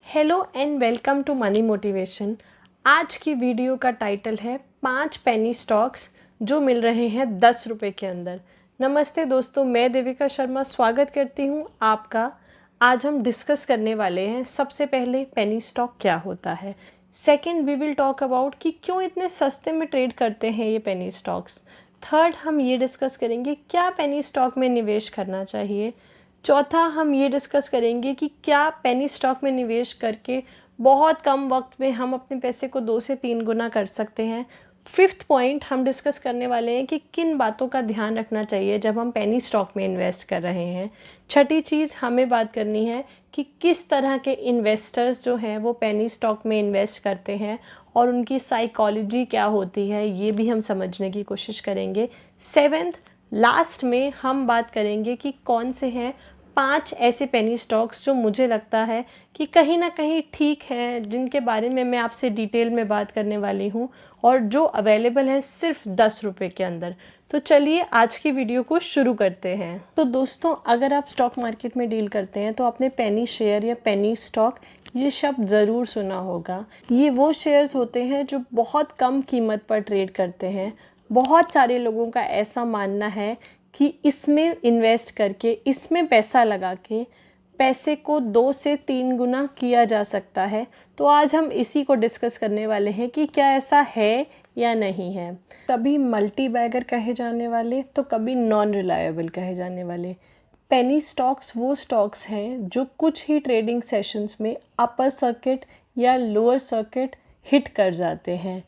Hello and welcome to money motivation. आज की video का टाइटल है 5 पेनी स्टॉक्स जो मिल रहे हैं 10 रुपये के अंदर। नमस्ते दोस्तों, मैं देविका शर्मा स्वागत करती हूँ आपका। आज हम डिस्कस करने वाले हैं सबसे पहले पेनी स्टॉक क्या होता है। Second, we will talk about कि क्यों इतने सस्ते में ट्रेड करते हैं ये पेनी स्टॉक्स। थर्ड, हम ये डिस्कस करेंगे क्या पेनी स्टॉक में निवेश करना चाहिए। चौथा, हम ये डिस्कस करेंगे कि क्या पेनी स्टॉक में निवेश करके बहुत कम वक्त में हम अपने पैसे को 2 से 3 गुना कर सकते हैं। फिफ्थ पॉइंट हम डिस्कस करने वाले हैं कि किन बातों का ध्यान रखना चाहिए जब हम पेनी स्टॉक में इन्वेस्ट कर रहे हैं। छठी चीज़ हमें बात करनी है कि किस तरह के इन्वेस्टर्स जो हैं वो पेनी स्टॉक में इन्वेस्ट करते हैं और उनकी साइकोलॉजी क्या होती है, ये भी हम समझने की कोशिश करेंगे। सेवेंथ, लास्ट में हम बात करेंगे कि कौन से हैं 5 ऐसे पेनी स्टॉक्स जो मुझे लगता है कि कहीं ना कहीं ठीक हैं, जिनके बारे में मैं आपसे डिटेल में बात करने वाली हूँ और जो अवेलेबल है सिर्फ 10 रुपये के अंदर। तो चलिए आज की वीडियो को शुरू करते हैं। तो दोस्तों, अगर आप स्टॉक मार्केट में डील करते हैं तो आपने पेनी शेयर या पेनी स्टॉक ये शब्द ज़रूर सुना होगा। ये वो शेयर्स होते हैं जो बहुत कम कीमत पर ट्रेड करते हैं। बहुत सारे लोगों का ऐसा मानना है कि इसमें इन्वेस्ट करके, इसमें पैसा लगा के पैसे को 2 से 3 गुना किया जा सकता है। तो आज हम इसी को डिस्कस करने वाले हैं कि क्या ऐसा है या नहीं है। कभी मल्टी बैगर कहे जाने वाले तो कभी नॉन रिलायबल कहे जाने वाले पेनी स्टॉक्स वो स्टॉक्स हैं जो कुछ ही ट्रेडिंग सेशंस में अपर सर्किट या लोअर सर्किट हिट कर जाते हैं।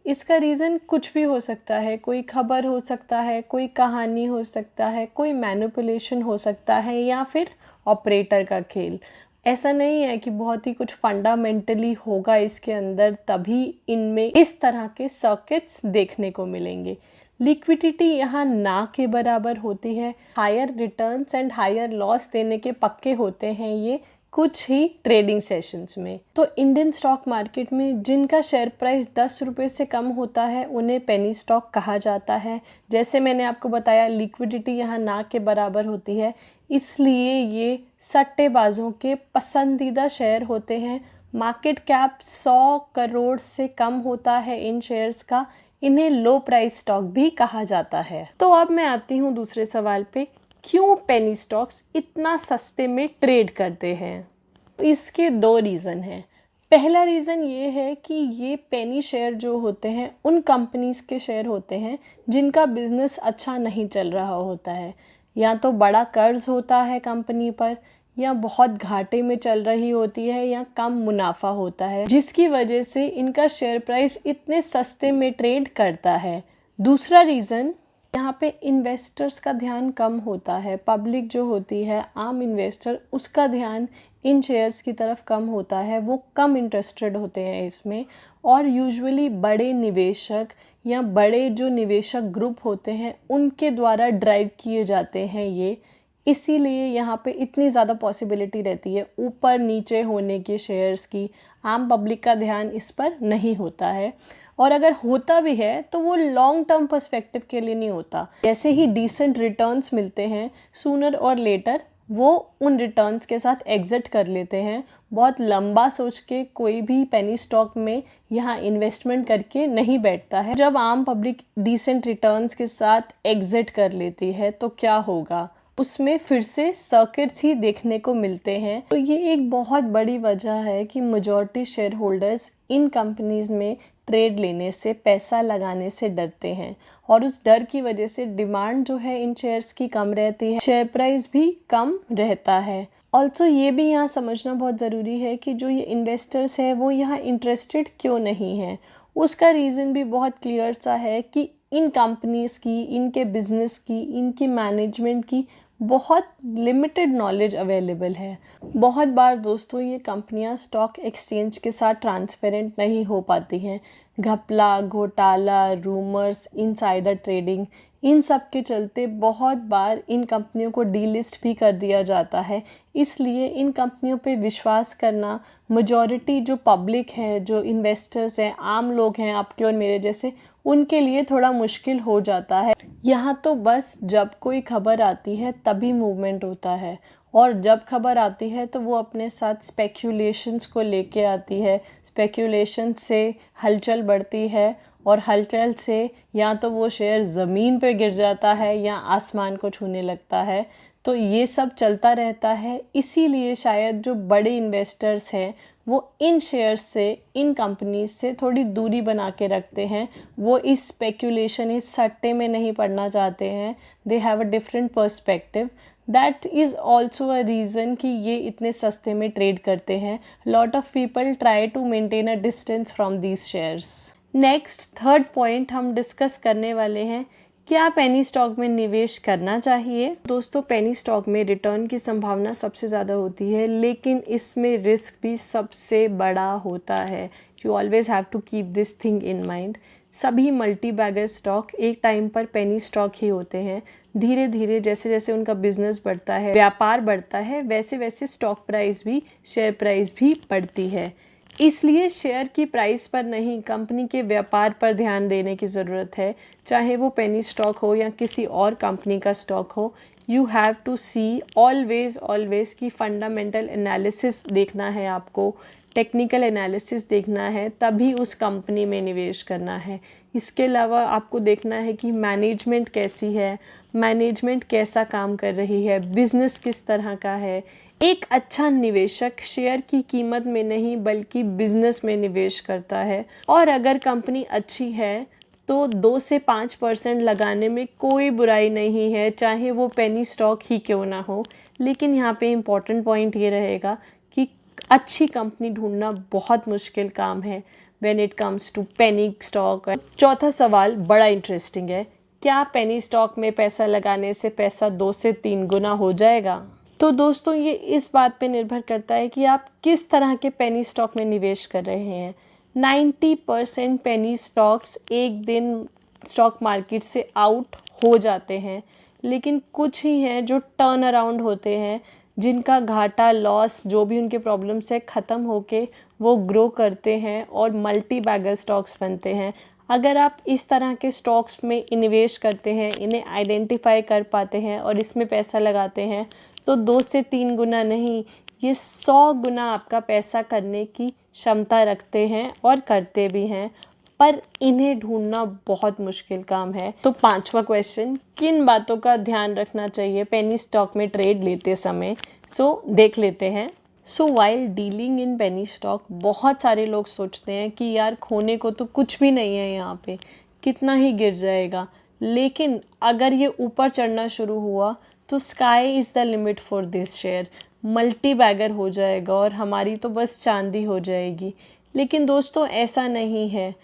इसका रीज़न कुछ भी हो सकता है। कोई खबर हो सकता है, कोई कहानी हो सकता है, कोई मैनिपुलेशन हो सकता है या फिर ऑपरेटर का खेल। ऐसा नहीं है कि बहुत ही कुछ फंडामेंटली होगा इसके अंदर तभी इनमें इस तरह के सर्किट्स देखने को मिलेंगे। लिक्विडिटी यहाँ ना के बराबर होती है। Higher returns and higher loss देने के पक्के होते हैं ये कुछ ही ट्रेडिंग सेशंस में। तो इंडियन स्टॉक मार्केट में जिनका शेयर प्राइस 10 रुपये से कम होता है उन्हें पेनी स्टॉक कहा जाता है। जैसे मैंने आपको बताया, लिक्विडिटी यहाँ ना के बराबर होती है, इसलिए ये सट्टेबाजों के पसंदीदा शेयर होते हैं। मार्केट कैप 100 करोड़ से कम होता है इन शेयर्स का। इन्हें लो प्राइस स्टॉक भी कहा जाता है। तो अब मैं आती हूँ दूसरे सवाल पे, क्यों पेनी स्टॉक्स इतना सस्ते में ट्रेड करते हैं। इसके 2 रीज़न हैं। पहला रीज़न ये है कि ये पेनी शेयर जो होते हैं उन कंपनीज़ के शेयर होते हैं जिनका बिजनेस अच्छा नहीं चल रहा होता है। या तो बड़ा कर्ज होता है कंपनी पर, या बहुत घाटे में चल रही होती है, या कम मुनाफा होता है, जिसकी वजह से इनका शेयर प्राइस इतने सस्ते में ट्रेड करता है। दूसरा रीज़न, यहाँ पे इन्वेस्टर्स का ध्यान कम होता है। पब्लिक जो होती है, आम इन्वेस्टर, उसका ध्यान इन शेयर्स की तरफ कम होता है। वो कम इंटरेस्टेड होते हैं इसमें, और यूजुअली बड़े निवेशक या बड़े जो निवेशक ग्रुप होते हैं उनके द्वारा ड्राइव किए जाते हैं ये। इसीलिए यहाँ पे इतनी ज़्यादा पॉसिबिलिटी रहती है ऊपर नीचे होने के शेयर्स की। आम पब्लिक का ध्यान इस पर नहीं होता है, और अगर होता भी है तो वो लॉन्ग टर्म पर्सपेक्टिव के लिए नहीं होता। जैसे ही डिसेंट रिटर्न्स मिलते हैं, सूनर और लेटर वो उन रिटर्न्स के साथ एग्जिट कर लेते हैं। बहुत लंबा सोच के कोई भी पेनी स्टॉक में यहाँ इन्वेस्टमेंट करके नहीं बैठता है। जब आम पब्लिक डिसेंट रिटर्न्स के साथ एग्जिट कर लेती है तो क्या होगा, उसमें फिर से सर्किट्स ही देखने को मिलते हैं। तो ये एक बहुत बड़ी वजह है कि majority share holders in companies में ट्रेड लेने से, पैसा लगाने से डरते हैं, और उस डर की वजह से डिमांड जो है इन शेयर्स की कम रहती है, शेयर प्राइस भी कम रहता है। ऑल्सो ये भी यहाँ समझना बहुत ज़रूरी है कि जो ये इन्वेस्टर्स हैं वो यहाँ इंटरेस्टेड क्यों नहीं हैं। उसका रीज़न भी बहुत क्लियर सा है कि इन कंपनीज़ की, इनके बिजनेस की, इनकी मैनेजमेंट की बहुत लिमिटेड नॉलेज अवेलेबल है। बहुत बार दोस्तों ये कंपनियां स्टॉक एक्सचेंज के साथ ट्रांसपेरेंट नहीं हो पाती हैं। घपला, घोटाला, रूमर्स, इनसाइडर ट्रेडिंग, इन सब के चलते बहुत बार इन कंपनियों को डीलिस्ट भी कर दिया जाता है। इसलिए इन कंपनियों पे विश्वास करना मेजॉरिटी जो पब्लिक है, जो इन्वेस्टर्स हैं, आम लोग हैं आपके और मेरे जैसे, उनके लिए थोड़ा मुश्किल हो जाता है। यहाँ तो बस जब कोई खबर आती है तभी मूवमेंट होता है, और जब खबर आती है तो वो अपने साथ स्पेक्यूलेशंस को लेके आती है। स्पेक्यूलेशन से हलचल बढ़ती है और हलचल से या तो वो शेयर ज़मीन पे गिर जाता है या आसमान को छूने लगता है। तो ये सब चलता रहता है, इसीलिए शायद जो बड़े इन्वेस्टर्स हैं वो इन शेयर्स से, इन कंपनीज से थोड़ी दूरी बना के रखते हैं। वो इस स्पेक्यूलेशन, इस सट्टे में नहीं पड़ना चाहते हैं। They have a different perspective. That is also a reason कि ये इतने सस्ते में ट्रेड करते हैं। Lot of people try to maintain a distance from these shares. Next third point हम डिस्कस करने वाले हैं, क्या पेनी स्टॉक में निवेश करना चाहिए। दोस्तों, पेनी स्टॉक में रिटर्न की संभावना सबसे ज़्यादा होती है, लेकिन इसमें रिस्क भी सबसे बड़ा होता है। You always have to keep this thing in mind. सभी मल्टी बैगर स्टॉक एक टाइम पर पेनी स्टॉक ही होते हैं। धीरे धीरे जैसे जैसे उनका बिजनेस बढ़ता है, व्यापार बढ़ता है, वैसे वैसे स्टॉक प्राइस भी, शेयर प्राइस भी बढ़ती है। इसलिए शेयर की प्राइस पर नहीं, कंपनी के व्यापार पर ध्यान देने की ज़रूरत है। चाहे वो पेनी स्टॉक हो या किसी और कंपनी का स्टॉक हो, you have to see always की फंडामेंटल एनालिसिस देखना है आपको, टेक्निकल एनालिसिस देखना है, तभी उस कंपनी में निवेश करना है। इसके अलावा आपको देखना है कि मैनेजमेंट कैसी है, मैनेजमेंट कैसा काम कर रही है, बिजनेस किस तरह का है। एक अच्छा निवेशक शेयर की कीमत में नहीं बल्कि बिजनेस में निवेश करता है। और अगर कंपनी अच्छी है तो 2 से 5% लगाने में कोई बुराई नहीं है, चाहे वो पेनी स्टॉक ही क्यों ना हो। लेकिन यहाँ पे इम्पॉर्टेंट पॉइंट ये रहेगा कि अच्छी कंपनी ढूंढना बहुत मुश्किल काम है when it comes to penny stock. चौथा सवाल बड़ा इंटरेस्टिंग है, क्या पेनी स्टॉक में पैसा लगाने से पैसा 2 से 3 गुना हो जाएगा। तो दोस्तों, ये इस बात पे निर्भर करता है कि आप किस तरह के पेनी स्टॉक में निवेश कर रहे हैं। 90% पेनी स्टॉक्स एक दिन स्टॉक मार्केट से आउट हो जाते हैं, लेकिन कुछ ही हैं जो टर्न अराउंड होते हैं, जिनका घाटा, लॉस, जो भी उनके प्रॉब्लम्स है, ख़त्म होके वो ग्रो करते हैं और मल्टी बैगर स्टॉक्स बनते हैं। अगर आप इस तरह के स्टॉक्स में निवेश करते हैं, इन्हें आइडेंटिफाई कर पाते हैं और इसमें पैसा लगाते हैं, तो 2 से 3 गुना नहीं, ये 100 गुना आपका पैसा करने की क्षमता रखते हैं और करते भी हैं। पर इन्हें ढूंढना बहुत मुश्किल काम है। तो 5वां क्वेश्चन, किन बातों का ध्यान रखना चाहिए पेनी स्टॉक में ट्रेड लेते समय, देख लेते हैं। While dealing in penny stock, बहुत सारे लोग सोचते हैं कि यार खोने को तो कुछ भी नहीं है, यहाँ पे कितना ही गिर जाएगा। लेकिन अगर ये ऊपर चढ़ना शुरू हुआ तो sky is the limit for this share. Multi bagger हो जाएगा और हमारी तो बस चांदी हो जाएगी। लेकिन दोस्तों, ऐसा नहीं है।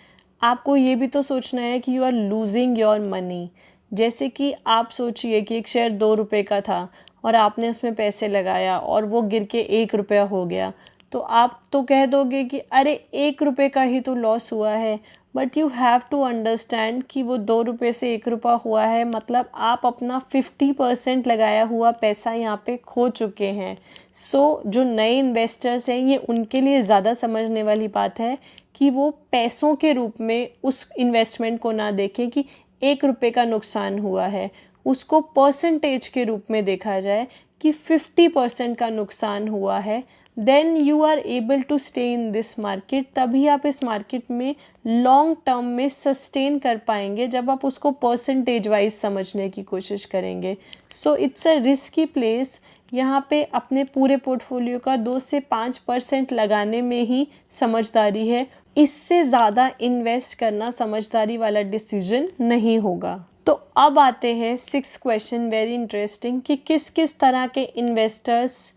आपको ये भी तो सोचना है कि you are losing your money. जैसे कि आप सोचिए कि एक शेयर 2 रुपये का था और आपने उसमें पैसे लगाया और वो गिर के 1 रुपया हो गया, तो आप तो कह दोगे कि अरे 1 रुपये का ही तो लॉस हुआ है। But you have to understand कि वो 2 रुपये से 1 रुपया हुआ है, मतलब आप अपना 50% लगाया हुआ पैसा यहाँ पे खो चुके हैं। जो नए इन्वेस्टर्स हैं, ये उनके लिए ज़्यादा समझने वाली बात है कि वो पैसों के रूप में उस इन्वेस्टमेंट को ना देखें कि 1 रुपये का नुकसान हुआ है, उसको परसेंटेज के रूप में देखा जाए कि 50% का नुकसान हुआ है। Then you are able to stay in this market. तभी आप इस मार्केट में लॉन्ग टर्म में सस्टेन कर पाएंगे, जब आप उसको परसेंटेज वाइज समझने की कोशिश करेंगे। It's a risky place. यहाँ पे अपने पूरे पोर्टफोलियो का 2 से 5% लगाने में ही समझदारी है। इससे ज़्यादा इन्वेस्ट करना समझदारी वाला डिसीजन नहीं होगा। तो अब आते हैं 6th क्वेश्चन, वेरी इंटरेस्टिंग, कि किस किस तरह के इन्वेस्टर्स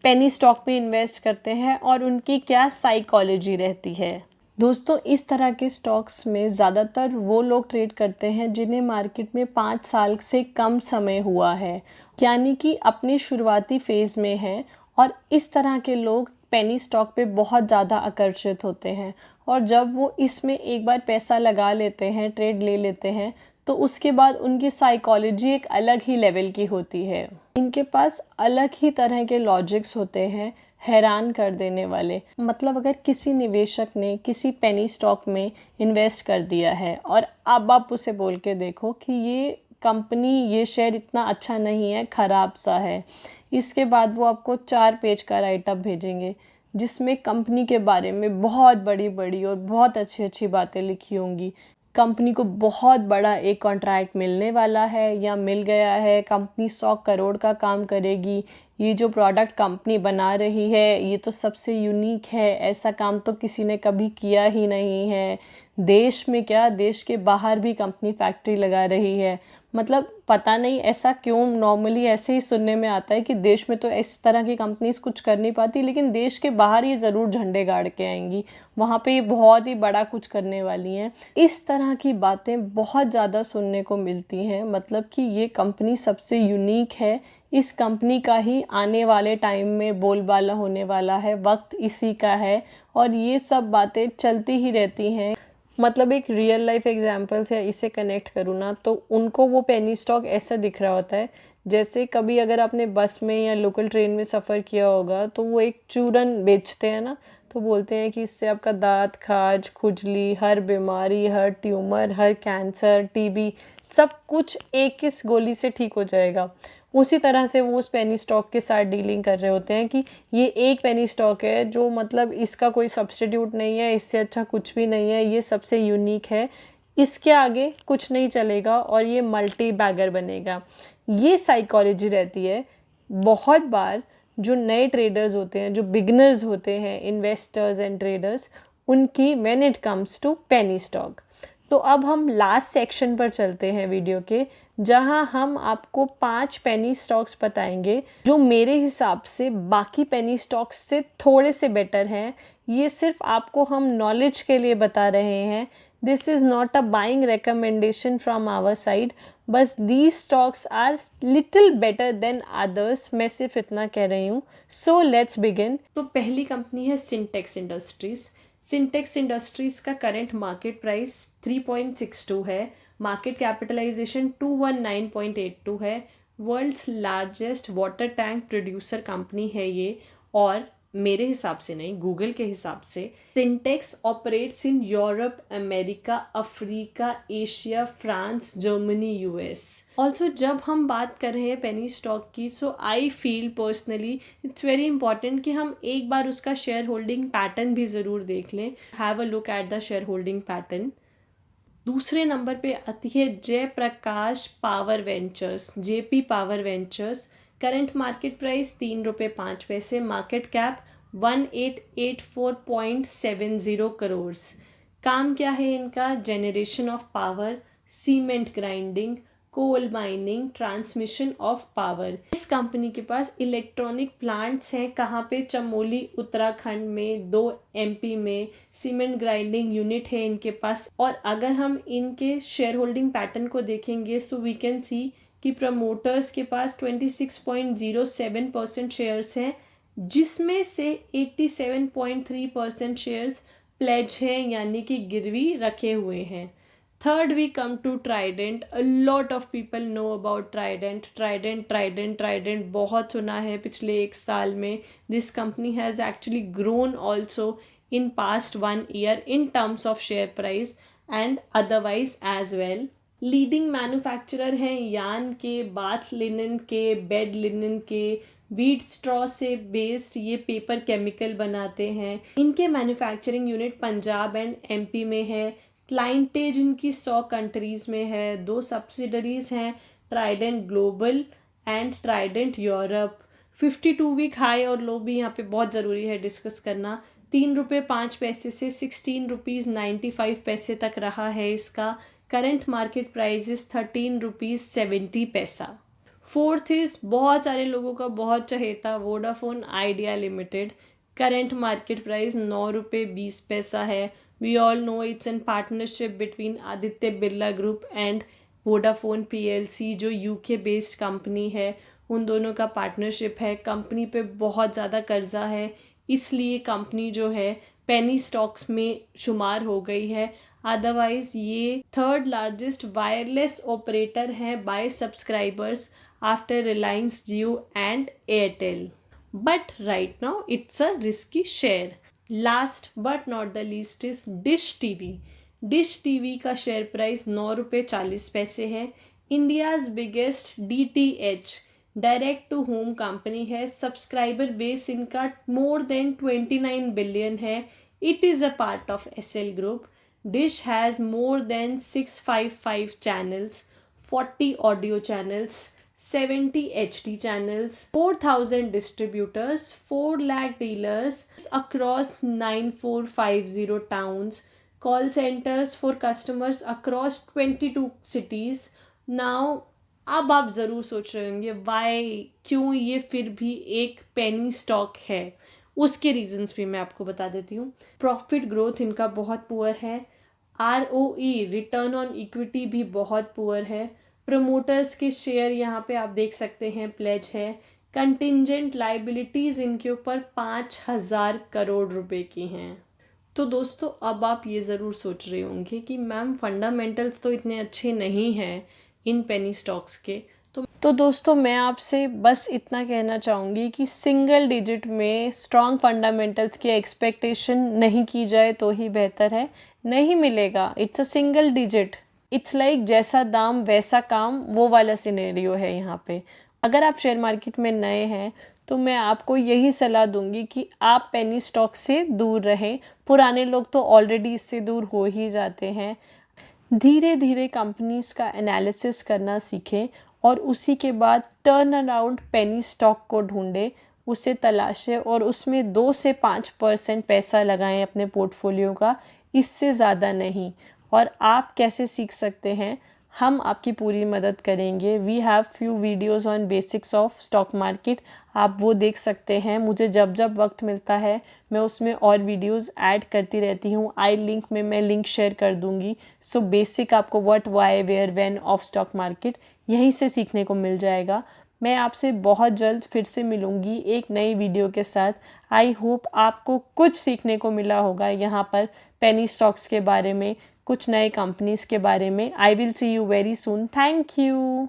पेनी स्टॉक में इन्वेस्ट करते हैं और उनकी क्या साइकोलॉजी रहती है। दोस्तों, इस तरह के स्टॉक्स में ज़्यादातर वो लोग ट्रेड करते हैं जिन्हें मार्केट में 5 साल से कम समय हुआ है, यानी कि अपने शुरुआती फेज़ में हैं। और इस तरह के लोग पेनी स्टॉक पे बहुत ज़्यादा आकर्षित होते हैं, और जब वो इसमें एक बार पैसा लगा लेते हैं, ट्रेड ले लेते हैं, तो उसके बाद उनकी साइकोलॉजी एक अलग ही लेवल की होती है। इनके पास अलग ही तरह के लॉजिक्स होते हैं, हैरान कर देने वाले। मतलब अगर किसी निवेशक ने किसी पेनी स्टॉक में इन्वेस्ट कर दिया है और अब आप उसे बोल के देखो कि ये कंपनी, ये शेयर इतना अच्छा नहीं है, ख़राब सा है, इसके बाद वो आपको 4 पेज का राइटअप भेजेंगे जिसमें कंपनी के बारे में बहुत बड़ी बड़ी और बहुत अच्छी अच्छी बातें लिखी होंगी। कंपनी को बहुत बड़ा एक कॉन्ट्रैक्ट मिलने वाला है या मिल गया है, कंपनी 100 करोड़ का काम करेगी, ये जो प्रोडक्ट कंपनी बना रही है ये तो सबसे यूनिक है, ऐसा काम तो किसी ने कभी किया ही नहीं है। देश में क्या, देश के बाहर भी कंपनी फैक्ट्री लगा रही है। मतलब पता नहीं ऐसा क्यों, नॉर्मली ऐसे ही सुनने में आता है कि देश में तो इस तरह की कंपनीज कुछ कर नहीं पाती, लेकिन देश के बाहर ये ज़रूर झंडे गाड़ के आएंगी, वहाँ पे ये बहुत ही बड़ा कुछ करने वाली हैं। इस तरह की बातें बहुत ज़्यादा सुनने को मिलती हैं, मतलब कि ये कंपनी सबसे यूनिक है, इस कंपनी का ही आने वाले टाइम में बोलबाला होने वाला है, वक्त इसी का है, और ये सब बातें चलती ही रहती हैं। मतलब एक रियल लाइफ एग्जांपल से इसे कनेक्ट करूँ ना, तो उनको वो पेनी स्टॉक ऐसा दिख रहा होता है जैसे कभी अगर आपने बस में या लोकल ट्रेन में सफ़र किया होगा तो वो एक चूरन बेचते हैं ना, तो बोलते हैं कि इससे आपका दांत, खाज, खुजली, हर बीमारी, हर ट्यूमर, हर कैंसर, टीबी, सब कुछ एक इस गोली से ठीक हो जाएगा। उसी तरह से वो उस पेनी स्टॉक के साथ डीलिंग कर रहे होते हैं कि ये एक पेनी स्टॉक है जो मतलब इसका कोई सब्स्टिट्यूट नहीं है, इससे अच्छा कुछ भी नहीं है, ये सबसे यूनिक है, इसके आगे कुछ नहीं चलेगा और ये मल्टी बैगर बनेगा। ये साइकोलॉजी रहती है बहुत बार जो नए ट्रेडर्स होते हैं, जो बिगनर्स होते हैं, इन्वेस्टर्स एंड ट्रेडर्स, उनकी when it comes to penny stock. तो अब हम लास्ट सेक्शन पर चलते हैं वीडियो के, जहां हम आपको 5 पेनी स्टॉक्स बताएंगे जो मेरे हिसाब से बाकी पेनी स्टॉक्स से थोड़े से बेटर हैं। ये सिर्फ आपको हम नॉलेज के लिए बता रहे हैं, this is not a buying recommendation from our side, बस these stocks are little better than others, मैं सिर्फ इतना कह रही हूँ। So let's begin. तो पहली कंपनी है सिंटेक्स इंडस्ट्रीज़। सिंटेक्स इंडस्ट्रीज़ का करंट मार्केट प्राइस 3.62 है, मार्केट कैपिटलाइजेशन 219.82 है, world's largest water tank producer company है ये, और मेरे हिसाब से नहीं, गूगल के हिसाब से Sintex operates in Europe, America, Africa, Asia, France, Germany, US. Also जब हम बात कर रहे हैं पेनी स्टॉक की, so I feel personally it's very important कि हम एक बार उसका शेयर होल्डिंग पैटर्न भी ज़रूर देख लें। Have a look at the share holding pattern. दूसरे नंबर पे आती है Jaiprakash power ventures, JP power ventures. Current market price 3 रुपये 5 पैसे, मार्केट कैप 1884.70 करोड़। काम क्या है इनका? Generation of power, cement grinding, coal mining, transmission of power. इस कंपनी के पास इलेक्ट्रॉनिक प्लांट्स हैं, कहाँ पे? चमोली उत्तराखंड में, 2 एमपी में। सीमेंट ग्राइंडिंग यूनिट है इनके पास। और अगर हम इनके शेयर होल्डिंग पैटर्न को देखेंगे सो वी कैन सी कि प्रमोटर्स के पास 26.07% शेयर्स हैं, जिसमें से 87.3% शेयर्स प्लेज हैं, यानी कि गिरवी रखे हुए हैं। Third, we come to Trident. A lot of people know about Trident. Trident बहुत सुना है पिछले 1 साल में. This company has actually grown also in past 1 year in terms of share price and otherwise as well. Leading manufacturer हैं यान के, bath linen के, बेड लिनन के, वीट स्ट्रॉ से बेस्ड ये पेपर केमिकल बनाते हैं। इनके manufacturing unit Punjab and MP में है। क्लाइंटेज इनकी 100 कंट्रीज़ में है। 2 सब्सिडरीज़ हैं, Trident global and Trident Europe. 52 week high और लो भी यहाँ पे बहुत ज़रूरी है डिस्कस करना। 3 रुपये 5 पैसे से 16 रुपीज़ 95 तक रहा है इसका। Current market price is 13 rupees 70। Fourth is बहुत सारे लोगों का बहुत चहेता Vodafone Idea limited. Current market price 9 रुपये 20 है। We all know it's in partnership between Aditya Birla Group and Vodafone PLC, जो UK बेस्ड कंपनी है, उन दोनों का पार्टनरशिप है। कंपनी पे बहुत ज़्यादा कर्जा है, इसलिए कंपनी जो है पेनी स्टॉक्स में शुमार हो गई है। अदरवाइज़ ये 3rd लार्जेस्ट वायरलेस ऑपरेटर है by subscribers after Reliance Jio and Airtel, but right now it's a risky share. Last but not the least is Dish TV. Dish TV का शेयर प्राइस 9 रुपये 40 पैसे है। India's biggest DTH direct to home company है, subscriber base इनका more than 29 billion है. It is a part of SL group. Dish has more than 655 channels, 40 audio channels, 70 HD channels, 4,000 distributors, 4 lakh dealers across 9450 towns, call centers for customers across 22 cities. Now, अब आप ज़रूर सोच रहे होंगे Y, क्यों ये फिर भी एक पेनी स्टॉक है. उसके रीजंस भी मैं आपको बता देती हूँ. प्रॉफिट ग्रोथ इनका बहुत पुअर है. ROE रिटर्न ऑन इक्विटी भी बहुत पुअर है. प्रमोटर्स के शेयर यहाँ पे आप देख सकते हैं प्लेज है. कंटिंजेंट लाइबिलिटीज़ इनके ऊपर 5,000 करोड़ रुपए की हैं. तो दोस्तों, अब आप ये ज़रूर सोच रहे होंगे कि मैम फंडामेंटल्स तो इतने अच्छे नहीं हैं इन पेनी स्टॉक्स के. तो दोस्तों, मैं आपसे बस इतना कहना चाहूँगी कि सिंगल डिजिट में स्ट्रॉन्ग फंडामेंटल्स की एक्सपेक्टेशन नहीं की जाए तो ही बेहतर है. नहीं मिलेगा. It's a single digit. It's like जैसा दाम वैसा काम, वो वाला सिनेरियो है यहाँ पे. अगर आप शेयर मार्केट में नए हैं तो मैं आपको यही सलाह दूंगी कि आप पेनी स्टॉक से दूर रहें. पुराने लोग तो ऑलरेडी इससे दूर हो ही जाते हैं. धीरे धीरे कंपनीज का एनालिसिस करना सीखें और उसी के बाद टर्न अराउंड पेनी स्टॉक को ढूंढें, उसे तलाशें और उसमें 2 से 5% पैसा लगाएं अपने पोर्टफोलियो का, इससे ज़्यादा नहीं. और आप कैसे सीख सकते हैं, हम आपकी पूरी मदद करेंगे. We have few videos on basics of stock market. आप वो देख सकते हैं. मुझे जब जब वक्त मिलता है मैं उसमें और वीडियोज़ ऐड करती रहती हूँ. आई लिंक में मैं लिंक शेयर कर दूँगी. सो बेसिक आपको what, why, where, when of stock market यहीं से सीखने को मिल जाएगा. मैं आपसे बहुत जल्द फिर से मिलूँगी एक नई वीडियो के साथ. आई होप आपको कुछ सीखने को मिला होगा यहाँ पर पेनी स्टॉक्स के बारे में, कुछ नए कंपनीज़ के बारे में. I will see you very soon. Thank you.